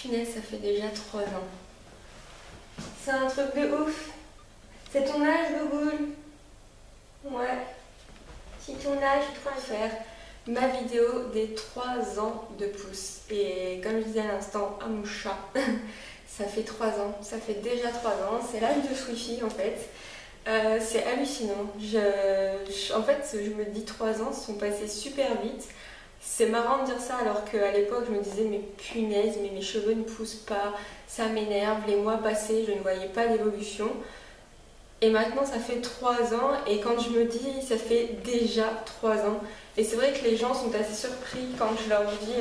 Punaise, ça fait déjà 3 ans. C'est un truc de ouf. C'est ton âge, Gougoul? Ouais. Si ton âge, tu vas faire ma vidéo des 3 ans de pouce. Et comme je disais à l'instant à mon chat, ça fait 3 ans. Ça fait déjà 3 ans. C'est l'âge de Swifi en fait. C'est hallucinant. En fait, je me dis 3 ans sont passés super vite. C'est marrant de dire ça alors qu'à l'époque je me disais mais punaise, mais mes cheveux ne poussent pas, ça m'énerve, les mois passés je ne voyais pas d'évolution. Et maintenant ça fait 3 ans et quand je me dis ça fait déjà 3 ans. Et c'est vrai que les gens sont assez surpris quand je leur dis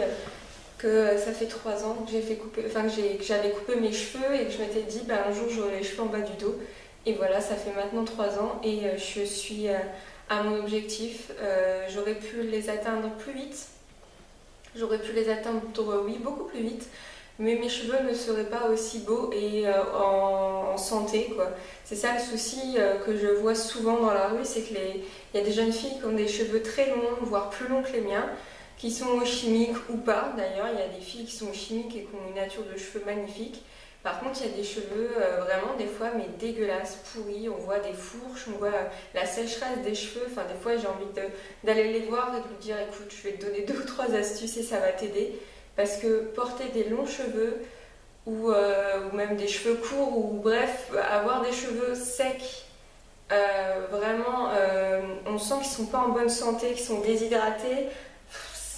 que ça fait 3 ans que que j'avais coupé mes cheveux et que je m'étais dit un jour j'aurai les cheveux en bas du dos. Et voilà, ça fait maintenant 3 ans et je suis à mon objectif. J'aurais pu les atteindre plus vite. J'aurais pu les atteindre, oui, beaucoup plus vite. Mais mes cheveux ne seraient pas aussi beaux et en santé, quoi. C'est ça le souci que je vois souvent dans la rue, c'est qu'il y a des jeunes filles qui ont des cheveux très longs, voire plus longs que les miens, qui sont chimiques ou pas. D'ailleurs, il y a des filles qui sont chimiques et qui ont une nature de cheveux magnifique. Par contre, il y a des cheveux vraiment des fois mais dégueulasses, pourris, on voit des fourches, on voit la sécheresse des cheveux. Enfin, des fois j'ai envie d'aller les voir et de lui dire écoute, je vais te donner 2 ou 3 astuces et ça va t'aider. Parce que porter des longs cheveux ou même des cheveux courts ou bref, avoir des cheveux secs, vraiment on sent qu'ils sont pas en bonne santé, qu'ils sont déshydratés.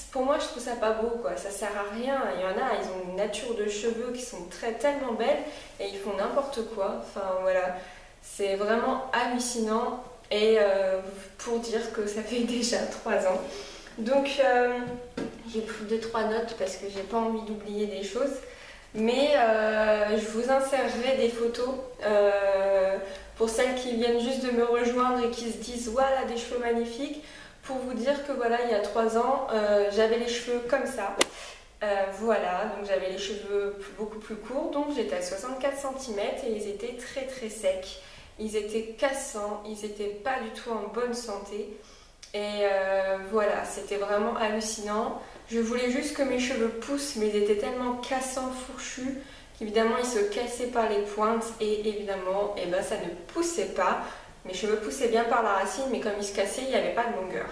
Pour moi, je trouve ça pas beau, quoi. Ça sert à rien. Il y en a, ils ont une nature de cheveux qui sont tellement belles et ils font n'importe quoi. Enfin, voilà. C'est vraiment hallucinant. Et pour dire que ça fait déjà 3 ans. Donc, j'ai pris 2-3 notes parce que j'ai pas envie d'oublier des choses. Mais je vous insérerai des photos pour celles qui viennent juste de me rejoindre et qui se disent voilà, des cheveux magnifiques. Pour vous dire que voilà, il y a 3 ans, j'avais les cheveux comme ça. Voilà, donc j'avais les cheveux beaucoup plus courts, donc j'étais à 64 cm et ils étaient très secs. Ils étaient cassants, ils n'étaient pas du tout en bonne santé. Et voilà, c'était vraiment hallucinant. Je voulais juste que mes cheveux poussent, mais ils étaient tellement cassants, fourchus, qu'évidemment ils se cassaient par les pointes et évidemment, ça ne poussait pas. Mes cheveux poussaient bien par la racine, mais comme ils se cassaient, il n'y avait pas de longueur.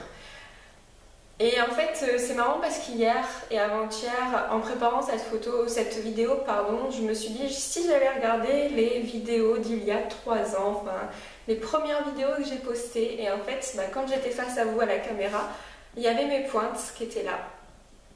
Et en fait, c'est marrant parce qu'hier et avant-hier, en préparant cette vidéo, je me suis dit si j'avais regardé les vidéos d'il y a 3 ans, enfin les premières vidéos que j'ai postées, et en fait, quand j'étais face à vous à la caméra, il y avait mes pointes qui étaient là.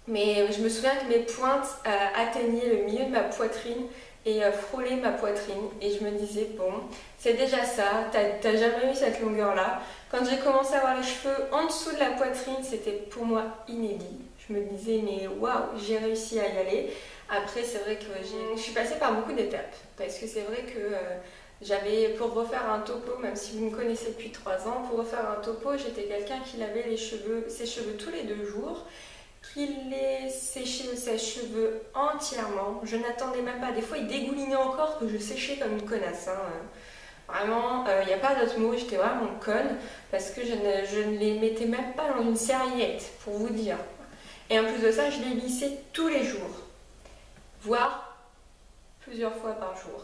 Mais je me souviens que mes pointes atteignaient le milieu de ma poitrine et frôlaient ma poitrine. Et je me disais, bon, c'est déjà ça, t'as jamais eu cette longueur-là. Quand j'ai commencé à avoir les cheveux en dessous de la poitrine, c'était pour moi inédit. Je me disais, mais waouh, j'ai réussi à y aller. Après, c'est vrai que je suis passée par beaucoup d'étapes. Parce que c'est vrai que pour refaire un topo, même si vous me connaissez depuis 3 ans, pour refaire un topo, j'étais quelqu'un qui lavait ses cheveux tous les 2 jours. Qu'il les séchait au sèche-cheveux entièrement. Je n'attendais même pas. Des fois, il dégoulinait encore que je séchais comme une connasse. Vraiment, il n'y a pas d'autre mot. J'étais vraiment conne parce que je ne les mettais même pas dans une serviette, pour vous dire. Et en plus de ça, je les lissais tous les jours, voire plusieurs fois par jour.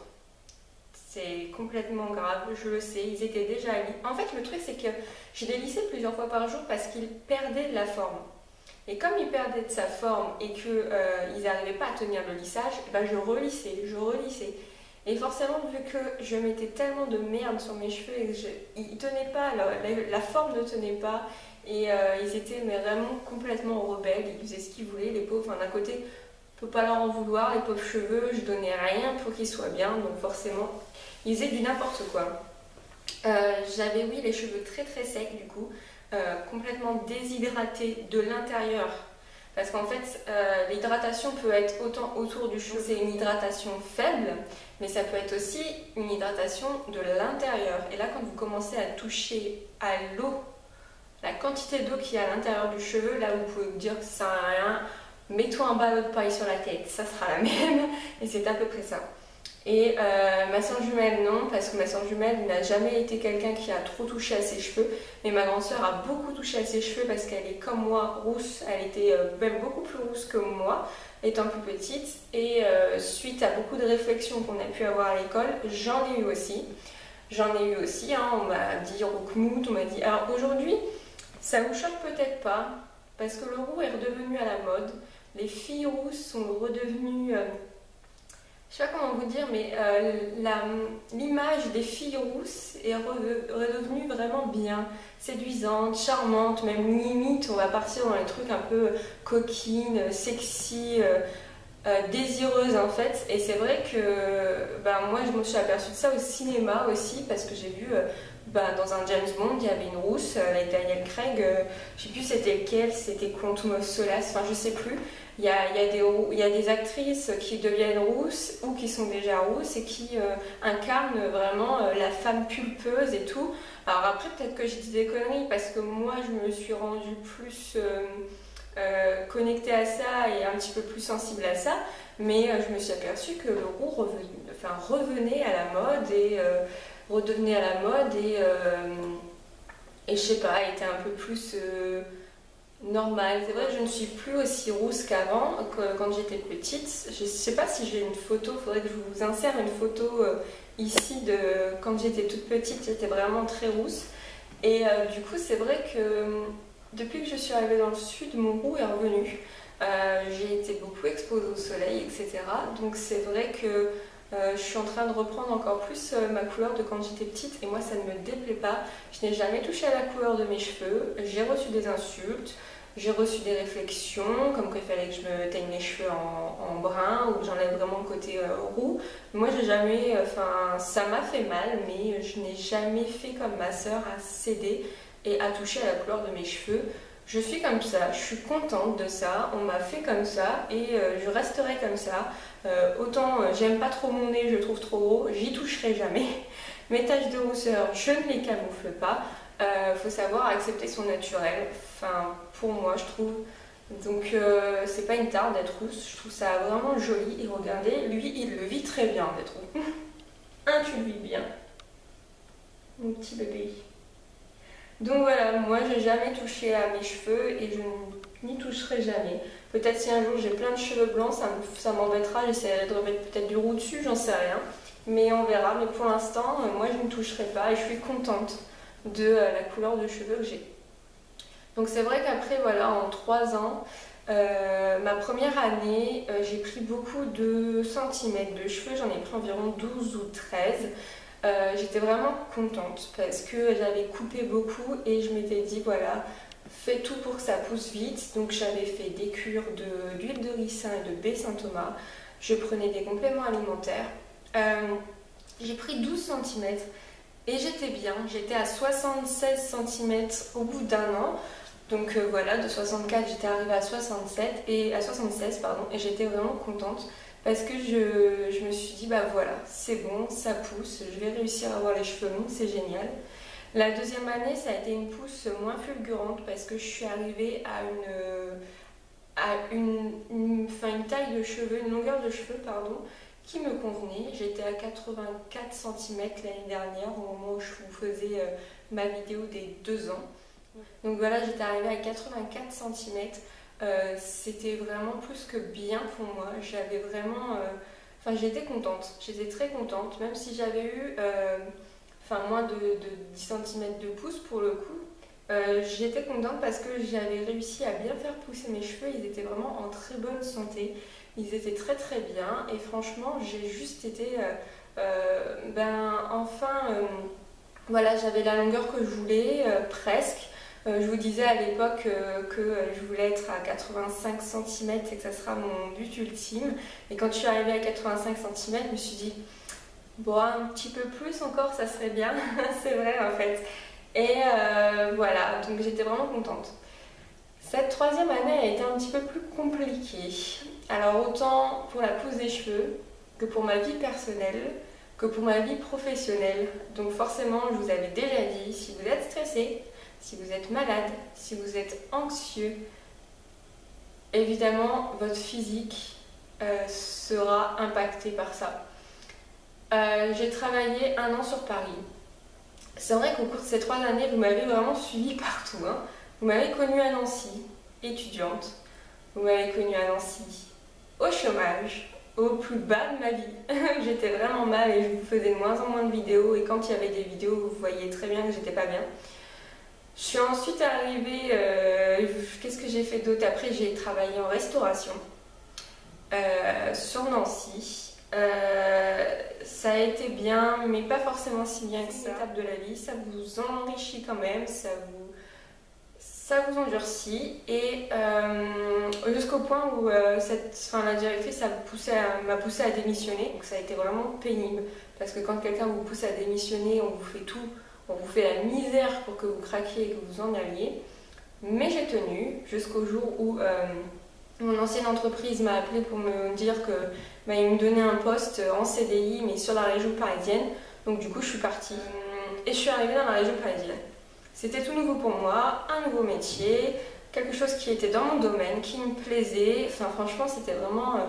C'est complètement grave, je le sais. Ils étaient déjà lissés. En fait, le truc, c'est que je les lissais plusieurs fois par jour parce qu'ils perdaient de la forme. Et comme il perdait de sa forme et qu'ils n'arrivaient pas à tenir le lissage, je relissais. Et forcément, vu que je mettais tellement de merde sur mes cheveux et qu'ils ne tenaient pas, la forme ne tenait pas, et ils étaient vraiment complètement rebelles, ils faisaient ce qu'ils voulaient, les pauvres. Enfin, d'un côté, on ne peut pas leur en vouloir, les pauvres cheveux, je donnais rien pour qu'ils soient bien, donc forcément, ils faisaient du n'importe quoi. J'avais, oui, les cheveux très secs du coup. Complètement déshydraté de l'intérieur parce qu'en fait l'hydratation peut être autant autour du cheveu, c'est une hydratation faible, mais ça peut être aussi une hydratation de l'intérieur. Et là, quand vous commencez à toucher à l'eau, la quantité d'eau qu'il y a à l'intérieur du cheveu, là vous pouvez vous dire que ça sert à rien, mets-toi un ballot de paille sur la tête, ça sera la même. Et c'est à peu près ça. Et ma soeur jumelle non, parce que ma soeur jumelle n'a jamais été quelqu'un qui a trop touché à ses cheveux, mais ma grande soeur a beaucoup touché à ses cheveux parce qu'elle est comme moi rousse, elle était même beaucoup plus rousse que moi étant plus petite, et suite à beaucoup de réflexions qu'on a pu avoir à l'école, j'en ai eu aussi. J'en ai eu aussi, hein, on m'a dit roukmout, on m'a dit... Alors aujourd'hui, ça vous choque peut-être pas, parce que le roux est redevenu à la mode, les filles rousses sont redevenues... je sais pas comment vous dire, mais l'image des filles rousses est redevenue vraiment bien, séduisante, charmante, même limite, on va partir dans les trucs un peu coquines, sexy, désireuse en fait. Et c'est vrai que moi je me suis aperçue de ça au cinéma aussi, parce que j'ai vu dans un James Bond il y avait une rousse avec Daniel Craig, je sais plus c'était lequel, c'était Quantum of Solace, enfin je sais plus. Il y a des actrices qui deviennent rousses ou qui sont déjà rousses et qui incarnent vraiment la femme pulpeuse et tout. Alors après peut-être que j'ai dit des conneries parce que moi je me suis rendue plus connectée à ça et un petit peu plus sensible à ça, mais je me suis aperçue que le roux revenait à la mode et redevenait à la mode et je sais pas, était un peu plus normal. C'est vrai que je ne suis plus aussi rousse qu'avant, quand j'étais petite. Je sais pas si j'ai une photo, il faudrait que je vous insère une photo ici de quand j'étais toute petite, j'étais vraiment très rousse. Et du coup, c'est vrai que depuis que je suis arrivée dans le sud, mon roux est revenu. J'ai été beaucoup exposée au soleil, etc. Donc c'est vrai que je suis en train de reprendre encore plus ma couleur de quand j'étais petite et moi ça ne me déplaît pas. Je n'ai jamais touché à la couleur de mes cheveux, j'ai reçu des insultes, j'ai reçu des réflexions comme qu'il fallait que je me teigne les cheveux en brun ou que j'enlève vraiment le côté roux. Moi j'ai jamais, ça m'a fait mal, mais je n'ai jamais fait comme ma soeur à céder et à toucher à la couleur de mes cheveux. Je suis comme ça, je suis contente de ça, on m'a fait comme ça et je resterai comme ça. Autant j'aime pas trop mon nez, je le trouve trop gros, j'y toucherai jamais. Mes taches de rousseur, je ne les camoufle pas. Faut savoir accepter son naturel, enfin pour moi je trouve. Donc c'est pas une tare d'être rousse, je trouve ça vraiment joli. Et regardez, lui il le vit très bien d'être roux. Tu le vis bien, mon petit bébé. Donc voilà, moi j'ai jamais touché à mes cheveux et je n'y toucherai jamais. Peut-être si un jour j'ai plein de cheveux blancs, ça m'embêtera, j'essaierai de remettre peut-être du roux dessus, j'en sais rien. Mais on verra, mais pour l'instant, moi je ne toucherai pas et je suis contente de la couleur de cheveux que j'ai. Donc c'est vrai qu'après, voilà, en 3 ans, ma première année, j'ai pris beaucoup de centimètres de cheveux, j'en ai pris environ 12 ou 13. J'étais vraiment contente parce que j'avais coupé beaucoup et je m'étais dit voilà, fais tout pour que ça pousse vite. Donc j'avais fait des cures d'huile de ricin et de baie Saint-Thomas. Je prenais des compléments alimentaires. J'ai pris 12 cm et j'étais bien. J'étais à 76 cm au bout d'un an. Donc voilà, de 64 j'étais arrivée à 76 pardon, et j'étais vraiment contente. Parce que je me suis dit, bah voilà, c'est bon, ça pousse, je vais réussir à avoir les cheveux longs, c'est génial. La deuxième année, ça a été une pousse moins fulgurante parce que je suis arrivée à une taille de cheveux, une longueur de cheveux, pardon, qui me convenait. J'étais à 84 cm l'année dernière, au moment où je vous faisais ma vidéo des 2 ans. Donc voilà, j'étais arrivée à 84 cm. C'était vraiment plus que bien pour moi. J'avais vraiment... j'étais contente. J'étais très contente, même si j'avais eu moins de 10 cm de pouce pour le coup. J'étais contente parce que j'avais réussi à bien faire pousser mes cheveux. Ils étaient vraiment en très bonne santé. Ils étaient très très bien. Et franchement, j'ai juste été... voilà, j'avais la longueur que je voulais, presque. Je vous disais à l'époque que je voulais être à 85 cm et que ça sera mon but ultime. Et quand je suis arrivée à 85 cm, je me suis dit, bon, un petit peu plus encore, ça serait bien. C'est vrai en fait. Et voilà, donc j'étais vraiment contente. Cette troisième année a été un petit peu plus compliquée. Alors autant pour la pousse des cheveux que pour ma vie personnelle, que pour ma vie professionnelle. Donc forcément, je vous avais déjà dit, si vous êtes stressé, si vous êtes malade, si vous êtes anxieux, évidemment votre physique sera impacté par ça. J'ai travaillé 1 an sur Paris. C'est vrai qu'au cours de ces 3 années, vous m'avez vraiment suivi partout, hein. Vous m'avez connue à Nancy, étudiante. Vous m'avez connue à Nancy, au chômage, au plus bas de ma vie. J'étais vraiment mal et je vous faisais de moins en moins de vidéos. Et quand il y avait des vidéos, vous voyez très bien que j'étais pas bien. Je suis ensuite arrivée... qu'est-ce que j'ai fait d'autre? Après, j'ai travaillé en restauration sur Nancy. Ça a été bien, mais pas forcément si bien que ça. C'est une étape de la vie, ça vous enrichit quand même, ça vous endurcit et jusqu'au point où la directrice m'a poussé à démissionner. Donc ça a été vraiment pénible parce que quand quelqu'un vous pousse à démissionner, on vous fait tout, on vous fait la misère pour que vous craquiez et que vous en alliez. Mais j'ai tenu jusqu'au jour où mon ancienne entreprise m'a appelé pour me dire que il me donnait un poste en CDI mais sur la région parisienne. Donc du coup je suis partie et je suis arrivée dans la région parisienne. C'était tout nouveau pour moi, un nouveau métier, quelque chose qui était dans mon domaine, qui me plaisait. Enfin franchement c'était vraiment...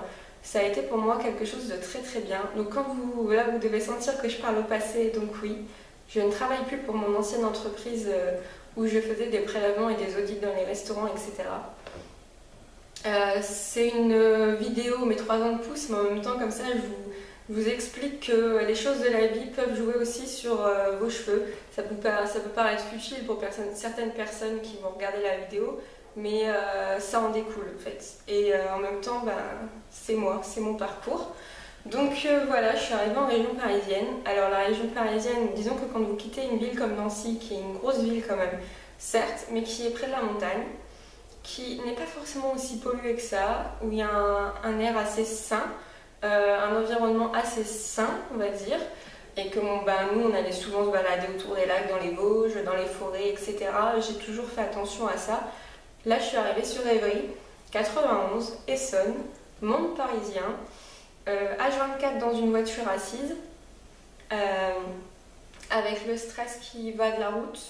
ça a été pour moi quelque chose de très très bien. Donc quand vous devez sentir que je parle au passé, donc oui, je ne travaille plus pour mon ancienne entreprise où je faisais des prélèvements et des audits dans les restaurants, etc. C'est une vidéo, mes 3 ans de pouce, mais en même temps comme ça je vous explique que les choses de la vie peuvent jouer aussi sur vos cheveux. Ça peut paraître futile pour certaines personnes qui vont regarder la vidéo, mais ça en découle en fait. Et en même temps, c'est moi, c'est mon parcours. Donc voilà, je suis arrivée en région parisienne. Alors la région parisienne, disons que quand vous quittez une ville comme Nancy, qui est une grosse ville quand même, certes, mais qui est près de la montagne, qui n'est pas forcément aussi pollué que ça, où il y a un air assez sain, un environnement assez sain, on va dire, et que nous, on allait souvent se balader autour des lacs, dans les Vosges, dans les forêts, etc. J'ai toujours fait attention à ça. Là, je suis arrivée sur Évry, 91, Essonne, monde parisien, H24 dans une voiture assise, avec le stress qui va de la route.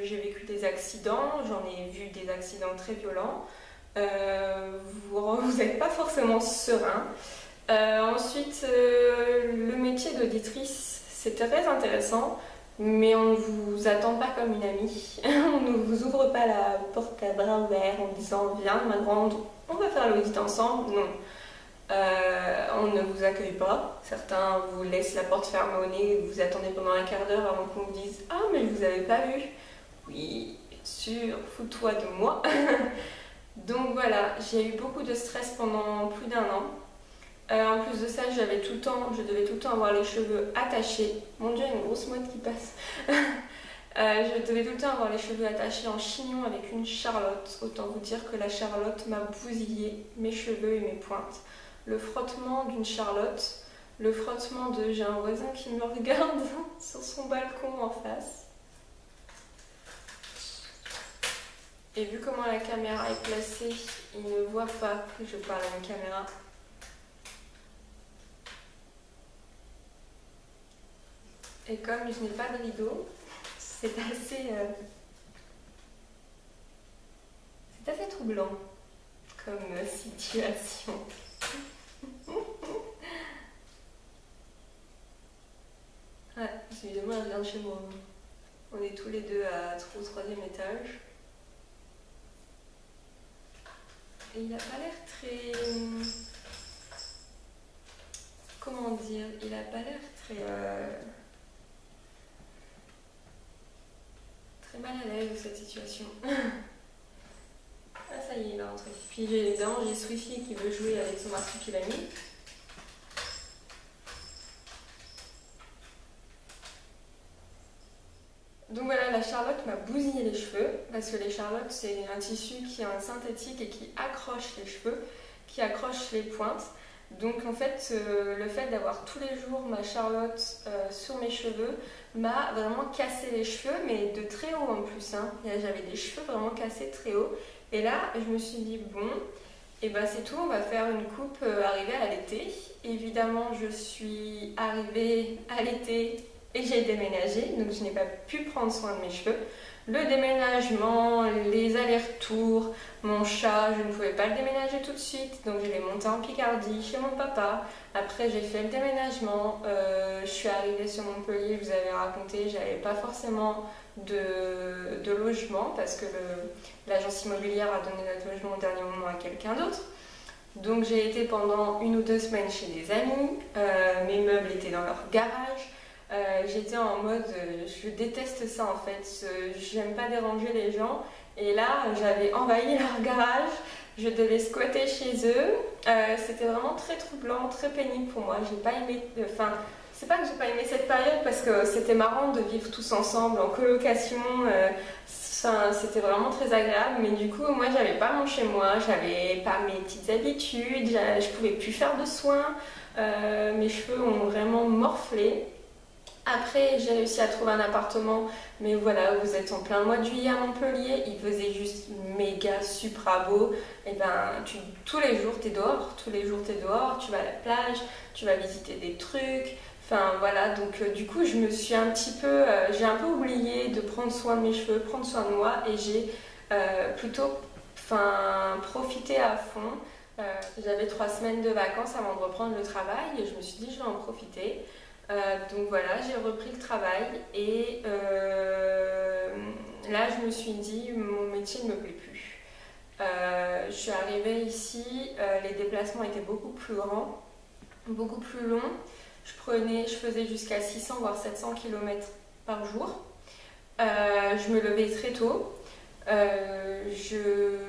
J'ai vécu des accidents, j'en ai vu des accidents très violents. Vous n'êtes pas forcément serein. Ensuite, le métier d'auditrice, c'est très intéressant, mais on ne vous attend pas comme une amie. On ne vous ouvre pas la porte à bras ouverts en disant « Viens, ma grande, on va faire l'audit ensemble ». Non. On ne vous accueille pas. Certains vous laissent la porte fermée au nez et vous attendez pendant un quart d'heure avant qu'on vous dise « Ah, mais je vous avais pas vu ». Oui, bien sûr, fous-toi de moi. Donc voilà, j'ai eu beaucoup de stress pendant plus d'1 an. En plus de ça, je devais tout le temps avoir les cheveux attachés. Mon Dieu, il y a une grosse mouette qui passe. Je devais tout le temps avoir les cheveux attachés en chignon avec une charlotte. Autant vous dire que la charlotte m'a bousillé mes cheveux et mes pointes. Le frottement d'une charlotte, le frottement de... J'ai un voisin qui me regarde sur son balcon en face. Et vu comment la caméra est placée, il ne voit pas que je parle à une caméra. Et comme je n'ai pas de rideau, c'est assez troublant comme situation. Ouais, évidemment, elle vient de chez moi. On est tous les deux au 3e étage. Et il n'a pas l'air très... Comment dire? Il n'a pas l'air très... très mal à l'aise de cette situation. Ah ça y est, il est rentré. Puis évidemment j'ai Swifi qui veut jouer avec son marsupilami. Donc voilà, la charlotte m'a bousillé les cheveux, parce que les charlottes c'est un tissu qui est un synthétique et qui accroche les cheveux, qui accroche les pointes. Donc en fait, le fait d'avoir tous les jours ma charlotte sur mes cheveux m'a vraiment cassé les cheveux, mais de très haut en plus, hein. J'avais des cheveux vraiment cassés très haut. Et là, je me suis dit, bon, et c'est tout, on va faire une coupe arrivée à l'été. Évidemment, je suis arrivée à l'été et j'ai déménagé, donc je n'ai pas pu prendre soin de mes cheveux. Le déménagement, les allers-retours, mon chat, je ne pouvais pas le déménager tout de suite, donc je l'ai monté en Picardie chez mon papa. Après j'ai fait le déménagement, je suis arrivée sur Montpellier, je vous avais raconté, j'avais pas forcément de logement parce que l'agence immobilière a donné notre logement au dernier moment à quelqu'un d'autre. Donc j'ai été pendant 1 ou 2 semaines chez des amis, mes meubles étaient dans leur garage. J'étais en mode, je déteste ça en fait, j'aime pas déranger les gens. Et là, j'avais envahi leur garage, je devais squatter chez eux. C'était vraiment très troublant, très pénible pour moi. J'ai pas aimé, enfin, c'est pas que j'ai pas aimé cette période parce que c'était marrant de vivre tous ensemble en colocation. C'était vraiment très agréable, mais du coup, moi, j'avais pas mon chez moi, j'avais pas mes petites habitudes, je pouvais plus faire de soins. Mes cheveux ont vraiment morflé. Après, j'ai réussi à trouver un appartement, mais voilà, vous êtes en plein mois de juillet à Montpellier, il faisait juste méga supra beau. Et ben, tous les jours t'es dehors, tous les jours t'es dehors, tu vas à la plage, tu vas visiter des trucs. Enfin voilà, donc du coup, je me suis un petit peu, j'ai un peu oublié de prendre soin de mes cheveux, prendre soin de moi, et j'ai plutôt, profité à fond. J'avais 3 semaines de vacances avant de reprendre le travail, et je me suis dit, je vais en profiter. Donc voilà, j'ai repris le travail et là je me suis dit mon métier ne me plaît plus. Je suis arrivée ici, les déplacements étaient beaucoup plus grands, beaucoup plus longs. Je faisais jusqu'à 600 voire 700 km par jour. Je me levais très tôt.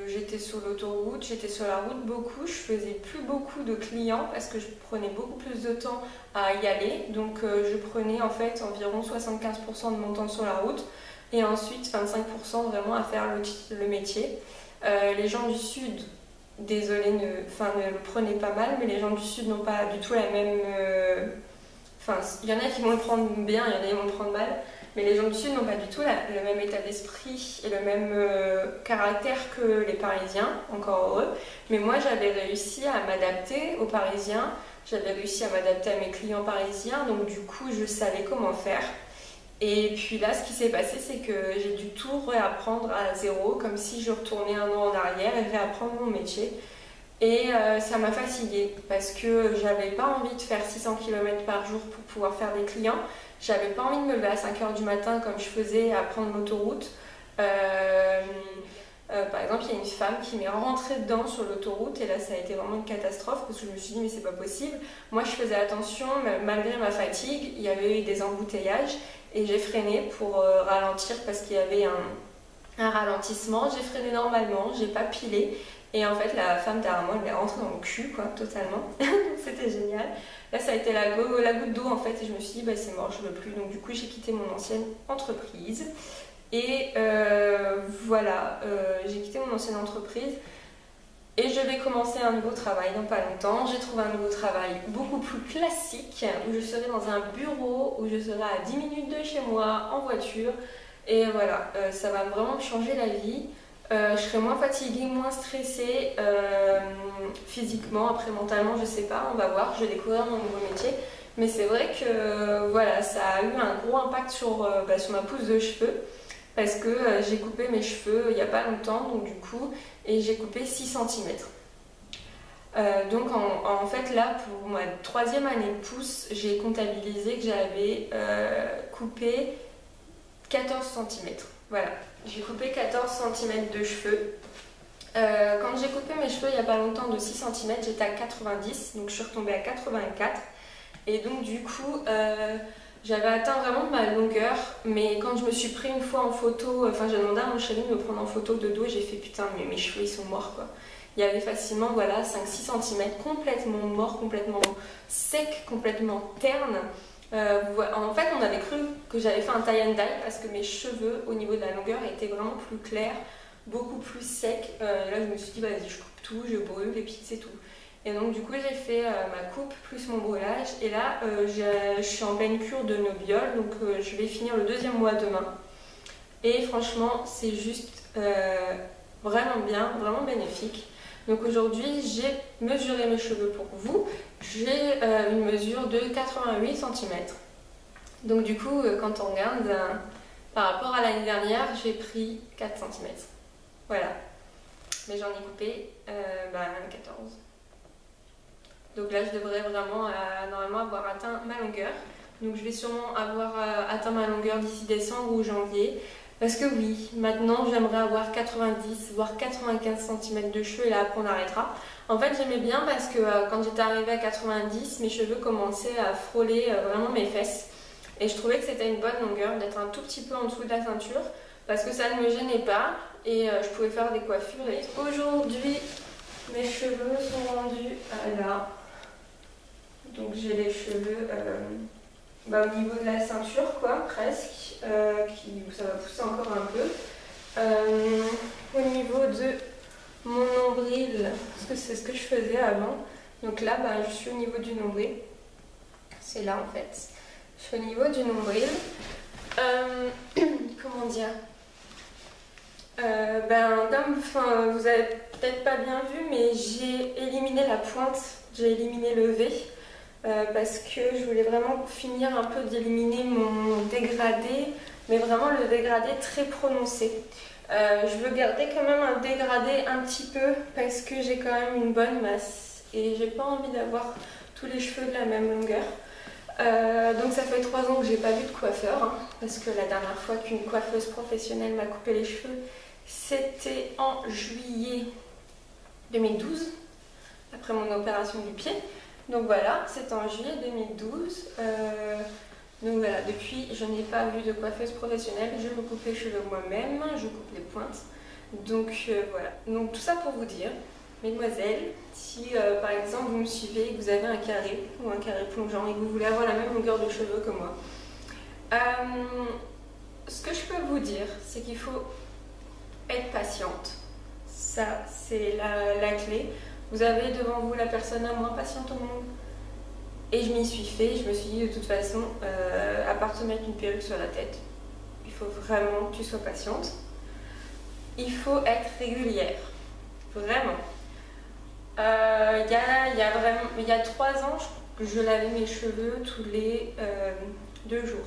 J'étais sur l'autoroute, j'étais sur la route beaucoup, je faisais plus beaucoup de clients parce que je prenais beaucoup plus de temps à y aller, donc je prenais en fait environ 75% de mon temps sur la route et ensuite 25% vraiment à faire le métier. Les gens du sud, désolé, ne le prenaient pas mal, mais les gens du sud n'ont pas du tout la même... il y en a qui vont le prendre bien, il y en a qui vont le prendre mal. Mais les gens du Sud n'ont pas du tout le même état d'esprit et le même caractère que les Parisiens, encore heureux. Mais moi, j'avais réussi à m'adapter aux Parisiens, j'avais réussi à m'adapter à mes clients parisiens, donc du coup, je savais comment faire. Et puis là, ce qui s'est passé, c'est que j'ai dû tout réapprendre à zéro, comme si je retournais 1 an en arrière et réapprendre mon métier. Et ça m'a fatiguée parce que j'avais pas envie de faire 600 km par jour pour pouvoir faire des clients. J'avais pas envie de me lever à 5 h du matin comme je faisais à prendre l'autoroute. Par exemple, il y a une femme qui m'est rentrée dedans sur l'autoroute et là ça a été vraiment une catastrophe parce que je me suis dit mais c'est pas possible. Moi je faisais attention, malgré ma fatigue, il y avait eu des embouteillages et j'ai freiné pour ralentir parce qu'il y avait un ralentissement. J'ai freiné normalement, j'ai pas pilé. Et en fait, la femme derrière moi, elle est rentrée dans le cul, quoi, totalement. C'était génial. Là, ça a été la goutte d'eau, en fait, et je me suis dit, bah, c'est mort, je veux plus. Donc, du coup, j'ai quitté mon ancienne entreprise. Et voilà, j'ai quitté mon ancienne entreprise. Et je vais commencer un nouveau travail dans pas longtemps. J'ai trouvé un nouveau travail beaucoup plus classique, où je serai dans un bureau, où je serai à 10 minutes de chez moi, en voiture. Et voilà, ça va vraiment me changer la vie. Je serai moins fatiguée, moins stressée physiquement, après mentalement je sais pas, on va voir, je vais découvrir mon nouveau métier. Mais c'est vrai que voilà, ça a eu un gros impact sur ma pousse de cheveux parce que j'ai coupé mes cheveux il n'y a pas longtemps, donc du coup, et j'ai coupé 6 cm. Donc en fait là, pour ma 3e année de pousse, j'ai comptabilisé que j'avais coupé 14 cm. Voilà, j'ai coupé 14 cm de cheveux. Quand j'ai coupé mes cheveux il n'y a pas longtemps de 6 cm, j'étais à 90, donc je suis retombée à 84. Et donc du coup, j'avais atteint vraiment ma longueur, mais quand je me suis pris une fois en photo, j'ai demandé à mon chéri de me prendre en photo de dos et j'ai fait putain, mais mes cheveux ils sont morts quoi. Il y avait facilement voilà, 5-6 cm complètement morts, complètement secs, complètement ternes. En fait, on avait cru que j'avais fait un tie and dye parce que mes cheveux, au niveau de la longueur, étaient vraiment plus clairs, beaucoup plus secs. Là, je me suis dit, vas-y, je coupe tout, je brûle et puis c'est tout. Et donc, du coup, j'ai fait ma coupe plus mon brûlage. Et là, je suis en pleine cure de Nobiol, donc je vais finir le 2e mois demain. Et franchement, c'est juste vraiment bien, vraiment bénéfique. Donc aujourd'hui, j'ai mesuré mes cheveux pour vous. J'ai une mesure de 88 cm. Donc du coup, quand on regarde, par rapport à l'année dernière, j'ai pris 4 cm. Voilà. Mais j'en ai coupé 14. Donc là, je devrais vraiment normalement avoir atteint ma longueur. Donc je vais sûrement avoir atteint ma longueur d'ici décembre ou janvier. Parce que oui, maintenant j'aimerais avoir 90 voire 95 cm de cheveux et là après on arrêtera. En fait j'aimais bien parce que quand j'étais arrivée à 90, mes cheveux commençaient à frôler vraiment mes fesses. Et je trouvais que c'était une bonne longueur d'être un tout petit peu en dessous de la ceinture parce que ça ne me gênait pas et je pouvais faire des coiffures. Aujourd'hui mes cheveux sont rendus à là. Donc j'ai les cheveux au niveau de la ceinture quoi, presque, ça va pousser encore un peu. Au niveau de mon nombril, parce que c'est ce que je faisais avant, donc là je suis au niveau du nombril, c'est là en fait, je suis au niveau du nombril. Comment dire, comme vous avez peut-être pas bien vu, mais j'ai éliminé la pointe, j'ai éliminé le V. Parce que je voulais vraiment finir un peu d'éliminer mon dégradé, mais vraiment le dégradé très prononcé. Je veux garder quand même un dégradé un petit peu parce que j'ai quand même une bonne masse et j'ai pas envie d'avoir tous les cheveux de la même longueur. Donc ça fait 3 ans que j'ai pas vu de coiffeur, hein, parce que la dernière fois qu'une coiffeuse professionnelle m'a coupé les cheveux, c'était en juillet 2012, après mon opération du pied. Donc voilà, c'était en juillet 2012. Donc voilà, depuis, je n'ai pas vu de coiffeuse professionnelle. Je me coupe les cheveux moi-même, je coupe les pointes. Donc voilà. Donc tout ça pour vous dire, mesdemoiselles, si par exemple vous me suivez et que vous avez un carré ou un carré plongeant et que vous voulez avoir la même longueur de cheveux que moi, ce que je peux vous dire, c'est qu'il faut être patiente. Ça, c'est la clé. Vous avez devant vous la personne la moins patiente au monde. Et je m'y suis fait, je me suis dit de toute façon, à part te mettre une perruque sur la tête, il faut vraiment que tu sois patiente. Il faut être régulière, vraiment. Il y a 3 ans, je lavais mes cheveux tous les 2 jours.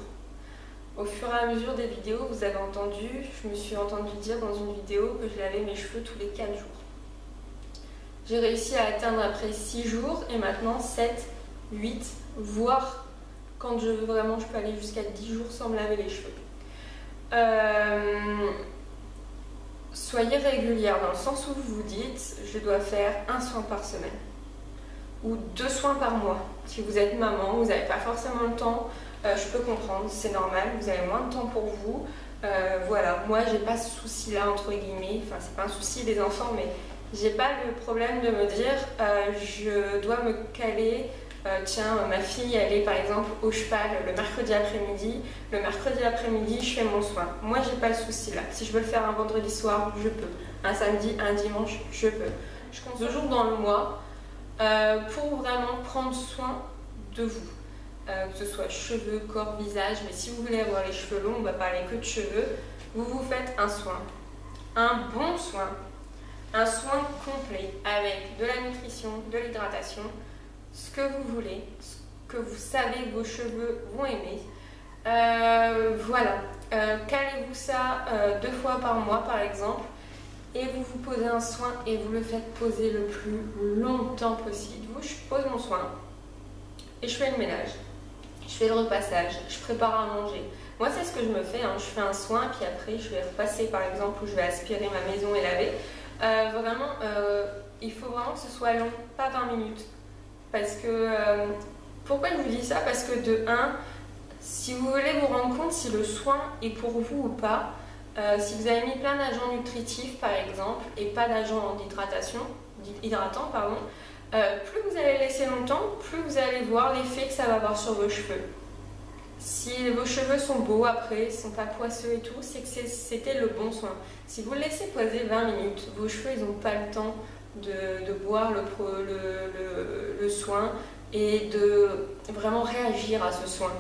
Au fur et à mesure des vidéos, vous avez entendu, je me suis entendu dire dans une vidéo que je lavais mes cheveux tous les 4 jours. J'ai réussi à atteindre après 6 jours et maintenant 7, 8, voire quand je veux vraiment, je peux aller jusqu'à 10 jours sans me laver les cheveux. Soyez régulière dans le sens où vous vous dites je dois faire un soin par semaine ou 2 soins par mois. Si vous êtes maman, vous n'avez pas forcément le temps, je peux comprendre, c'est normal, vous avez moins de temps pour vous. Voilà, moi j'ai pas ce souci là entre guillemets, enfin c'est pas un souci des enfants, mais j'ai pas le problème de me dire je dois me caler, tiens ma fille elle est par exemple au cheval le mercredi après-midi, je fais mon soin. Moi j'ai pas le souci là, si je veux le faire un vendredi soir, je peux, un samedi, un dimanche, je peux. Je compte 2 jours dans le mois pour vraiment prendre soin de vous. Que ce soit cheveux, corps, visage, mais si vous voulez avoir les cheveux longs, on va parler que de cheveux, vous vous faites un soin, un bon soin. Un soin complet avec de la nutrition, de l'hydratation, ce que vous voulez, ce que vous savez que vos cheveux vont aimer. Voilà, calez-vous ça 2 fois par mois par exemple et vous vous posez un soin et vous le faites poser le plus longtemps possible. Vous, je pose mon soin et je fais le ménage, je fais le repassage, je prépare à manger. Moi c'est ce que je me fais, hein. Je fais un soin puis après je vais repasser par exemple ou je vais aspirer ma maison et laver. Il faut vraiment que ce soit long, pas 20 minutes. Parce que, pourquoi je vous dis ça? Parce que de 1, si vous voulez vous rendre compte si le soin est pour vous ou pas, si vous avez mis plein d'agents nutritifs par exemple, et pas d'agents hydratants, plus vous allez laisser longtemps, plus vous allez voir l'effet que ça va avoir sur vos cheveux. Si vos cheveux sont beaux après, ils sont pas poisseux et tout, c'est que c'était le bon soin. Si vous le laissez poser 20 minutes, vos cheveux ils n'ont pas le temps de boire le soin et de vraiment réagir à ce soin.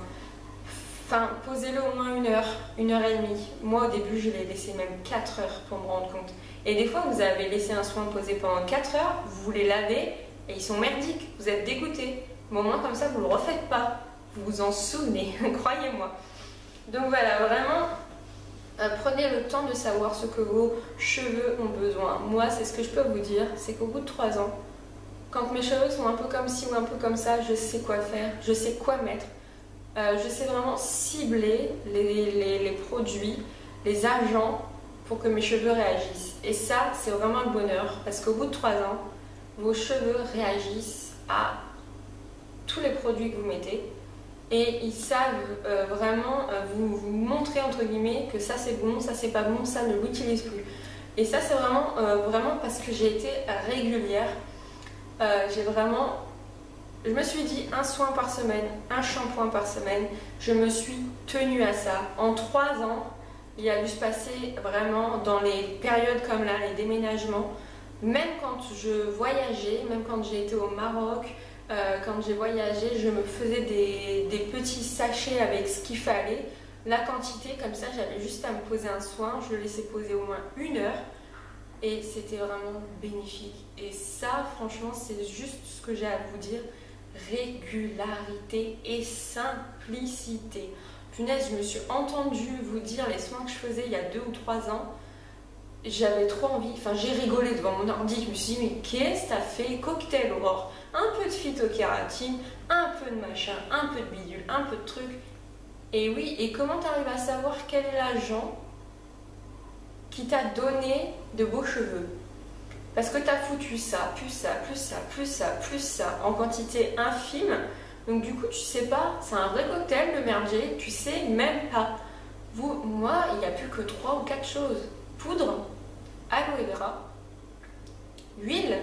Enfin, posez-le au moins 1 heure, 1 heure et demie. Moi au début je l'ai laissé même 4 heures pour me rendre compte. Et des fois vous avez laissé un soin posé pendant 4 heures, vous les lavez et ils sont merdiques, vous êtes dégoûté. Mais au moins comme ça vous le refaites pas. vous vous en souvenez, croyez-moi. Donc voilà, vraiment, prenez le temps de savoir ce que vos cheveux ont besoin. Moi, c'est ce que je peux vous dire, c'est qu'au bout de 3 ans, quand mes cheveux sont un peu comme ci ou un peu comme ça, je sais quoi faire, je sais quoi mettre. Je sais vraiment cibler les produits, les agents pour que mes cheveux réagissent. Et ça, c'est vraiment le bonheur parce qu'au bout de 3 ans, vos cheveux réagissent à tous les produits que vous mettez et ils savent vraiment vous montrer entre guillemets que ça c'est bon, ça c'est pas bon, ça ne l'utilise plus. Et ça c'est vraiment, vraiment parce que j'ai été régulière. Je me suis dit un soin par semaine, un shampoing par semaine. Je me suis tenue à ça. En 3 ans, il a dû se passer vraiment dans les périodes comme là, les déménagements. Même quand je voyageais, même quand j'ai été au Maroc, quand j'ai voyagé, je me faisais des petits sachets avec ce qu'il fallait. La quantité, comme ça, j'avais juste à me poser un soin. Je le laissais poser au moins 1 heure. Et c'était vraiment bénéfique. Et ça, franchement, c'est juste ce que j'ai à vous dire. Régularité et simplicité. Punaise, je me suis entendue vous dire les soins que je faisais il y a 2 ou 3 ans. J'avais trop envie, enfin j'ai rigolé devant mon ordi, je me suis dit mais qu'est-ce que t'as fait? Cocktail Aurore, un peu de phytokératine, un peu de machin, un peu de bidule, un peu de truc. Et oui, et comment t'arrives à savoir quel est l'agent qui t'a donné de beaux cheveux? Parce que t'as foutu ça, plus ça, plus ça, plus ça, plus ça, en quantité infime. Donc du coup tu sais pas, c'est un vrai cocktail le merdier, tu sais même pas. Moi, il n'y a plus que 3 ou 4 choses. Poudre, aloe vera, huile,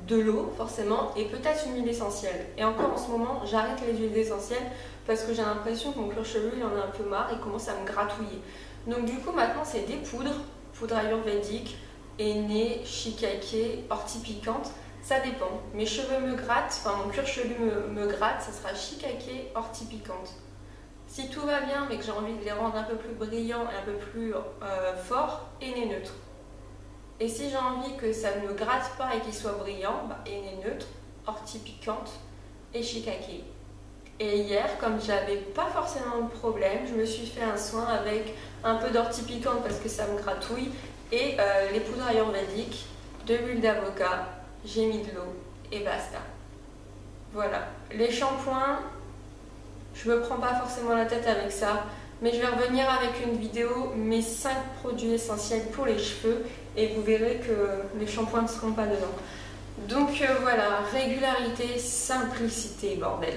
de l'eau forcément et peut-être une huile essentielle. Et encore en ce moment, j'arrête les huiles essentielles parce que j'ai l'impression que mon cuir chevelu il en a un peu marre et commence à me gratouiller. Donc du coup maintenant c'est des poudres ayurvédiques, henné, shikake, ortie piquante. Ça dépend. Mes cheveux me grattent, enfin mon cuir chevelu me gratte, ça sera shikake, ortie piquante. Si tout va bien mais que j'ai envie de les rendre un peu plus brillants et un peu plus forts, henné neutre. Et si j'ai envie que ça ne me gratte pas et qu'ils soient brillants, bah, henné neutre, ortie piquante et shikake. Et hier, comme j'avais pas forcément de problème, je me suis fait un soin avec un peu d'ortie piquante parce que ça me gratouille et les poudres ayurvédiques, de l'huile d'avocat, j'ai mis de l'eau et basta. Voilà. Les shampoings, je me prends pas forcément la tête avec ça, mais je vais revenir avec une vidéo, mes 5 produits essentiels pour les cheveux et vous verrez que les shampoings ne seront pas dedans. Donc voilà, régularité, simplicité, bordel.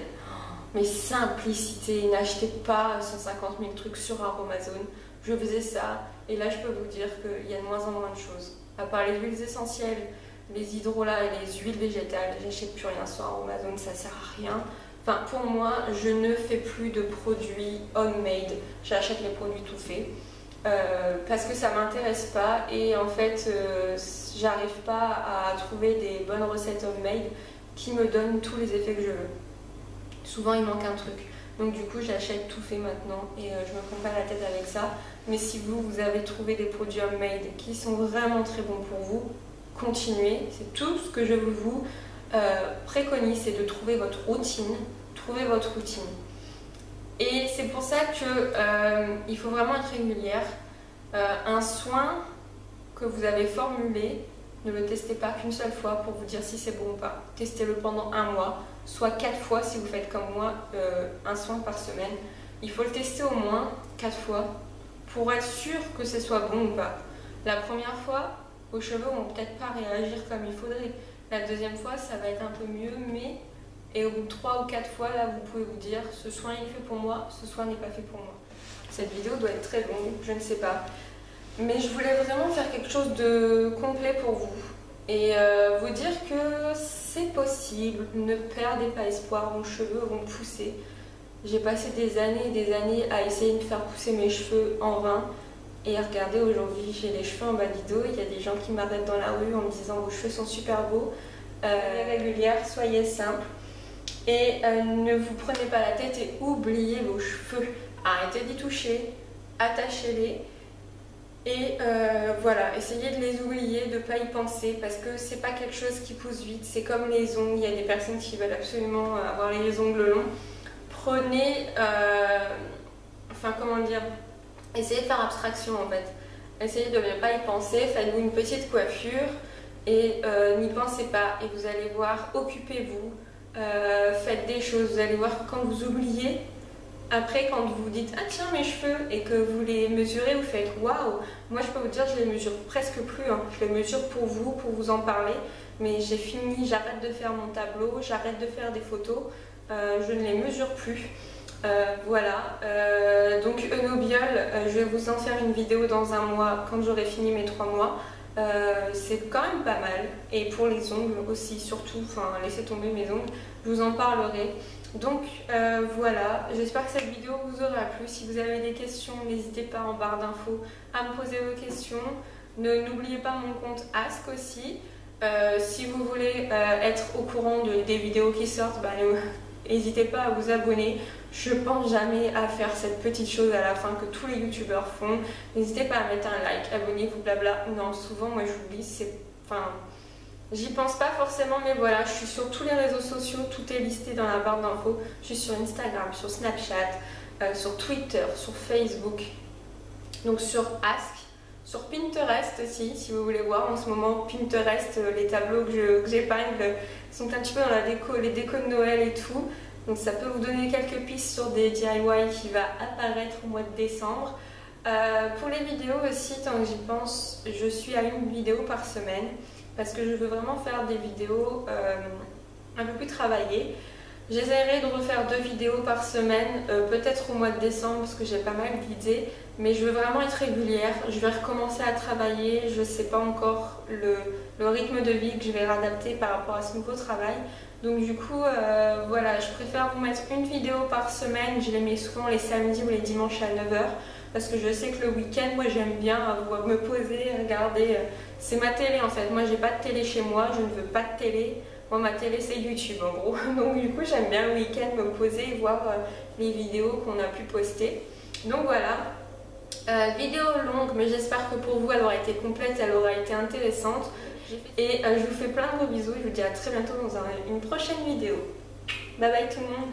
Mais simplicité, n'achetez pas 150 000 trucs sur Amazon. Je faisais ça et là je peux vous dire qu'il y a de moins en moins de choses. À part les huiles essentielles, les hydrolats et les huiles végétales, j'achète plus rien sur Amazon, ça sert à rien. Enfin, pour moi, je ne fais plus de produits homemade. J'achète les produits tout faits parce que ça m'intéresse pas et en fait, j'arrive pas à trouver des bonnes recettes homemade qui me donnent tous les effets que je veux. Souvent, il manque un truc. Donc du coup, j'achète tout fait maintenant et je me prends pas la tête avec ça. Mais si vous avez trouvé des produits homemade qui sont vraiment très bons pour vous, continuez. C'est tout ce que je vous préconise, c'est de trouver votre routine. Trouvez votre routine. Et c'est pour ça que il faut vraiment être régulière. Un soin que vous avez formulé, ne le testez pas qu'une seule fois pour vous dire si c'est bon ou pas. Testez-le pendant 1 mois, soit 4 fois si vous faites comme moi, un soin par semaine. Il faut le tester au moins 4 fois pour être sûr que ce soit bon ou pas. La première fois, vos cheveux vont peut-être pas réagir comme il faudrait. La deuxième fois, ça va être un peu mieux, mais... Et au bout de 3 ou 4 fois, là, vous pouvez vous dire, ce soin est fait pour moi, ce soin n'est pas fait pour moi. Cette vidéo doit être très longue, je ne sais pas. Mais je voulais vraiment faire quelque chose de complet pour vous. Et vous dire que c'est possible, ne perdez pas espoir, vos cheveux vont pousser. J'ai passé des années à essayer de faire pousser mes cheveux en vain. Et regardez, aujourd'hui, j'ai les cheveux en balido. Il y a des gens qui m'arrêtent dans la rue en me disant, vos cheveux sont super beaux. Soyez régulière, soyez simple. Et ne vous prenez pas la tête et oubliez vos cheveux. Arrêtez d'y toucher, attachez-les. Et voilà, essayez de les oublier, de ne pas y penser parce que c'est pas quelque chose qui pousse vite. C'est comme les ongles, il y a des personnes qui veulent absolument avoir les ongles longs. prenez, enfin comment dire, essayez de faire abstraction en fait. Essayez de ne pas y penser, faites-vous une petite coiffure et n'y pensez pas et vous allez voir, occupez-vous, faites des choses, vous allez voir que quand vous oubliez, après quand vous dites ah tiens mes cheveux et que vous les mesurez, vous faites waouh, moi je peux vous dire je les mesure presque plus, hein. Je les mesure pour vous en parler, mais j'ai fini, j'arrête de faire mon tableau, j'arrête de faire des photos, je ne les mesure plus. Voilà, donc Eunobiol, je vais vous en faire une vidéo dans un mois quand j'aurai fini mes 3 mois. C'est quand même pas mal, et pour les ongles aussi surtout, enfin laissez tomber mes ongles, je vous en parlerai. Donc voilà, j'espère que cette vidéo vous aura plu. Si vous avez des questions, n'hésitez pas en barre d'infos à me poser vos questions. N'oubliez pas mon compte Ask aussi. Si vous voulez être au courant des vidéos qui sortent, n'hésitez pas à vous abonner. Je pense jamais à faire cette petite chose à la fin que tous les youtubeurs font. N'hésitez pas à mettre un like, abonnez-vous, blabla. Non, souvent moi j'oublie, j'y pense pas forcément, mais voilà, je suis sur tous les réseaux sociaux, tout est listé dans la barre d'infos. Je suis sur Instagram, sur Snapchat, sur Twitter, sur Facebook, donc sur Ask, sur Pinterest aussi, si vous voulez voir. En ce moment, Pinterest, les tableaux que j'épingle sont un petit peu dans la déco, les décos de Noël et tout. Donc ça peut vous donner quelques pistes sur des DIY qui va apparaître au mois de décembre. Pour les vidéos aussi, tant que j'y pense, je suis à une vidéo par semaine parce que je veux vraiment faire des vidéos un peu plus travaillées. J'essaierai de refaire 2 vidéos par semaine, peut-être au mois de décembre parce que j'ai pas mal d'idées, mais je veux vraiment être régulière. Je vais recommencer à travailler, je sais pas encore le rythme de vie que je vais réadapter par rapport à ce nouveau travail. Donc du coup, voilà, je préfère vous mettre une vidéo par semaine. Je les mets souvent les samedis ou les dimanches à 9 h parce que je sais que le week-end, moi j'aime bien me poser, regarder. C'est ma télé en fait. Moi j'ai pas de télé chez moi, je ne veux pas de télé. Moi ma télé c'est YouTube en gros. Donc du coup j'aime bien le week-end me poser et voir les vidéos qu'on a pu poster. Donc voilà. Vidéo longue, mais j'espère que pour vous elle aura été complète, elle aura été intéressante. Et je vous fais plein de gros bisous et je vous dis à très bientôt dans une prochaine vidéo. Bye bye tout le monde.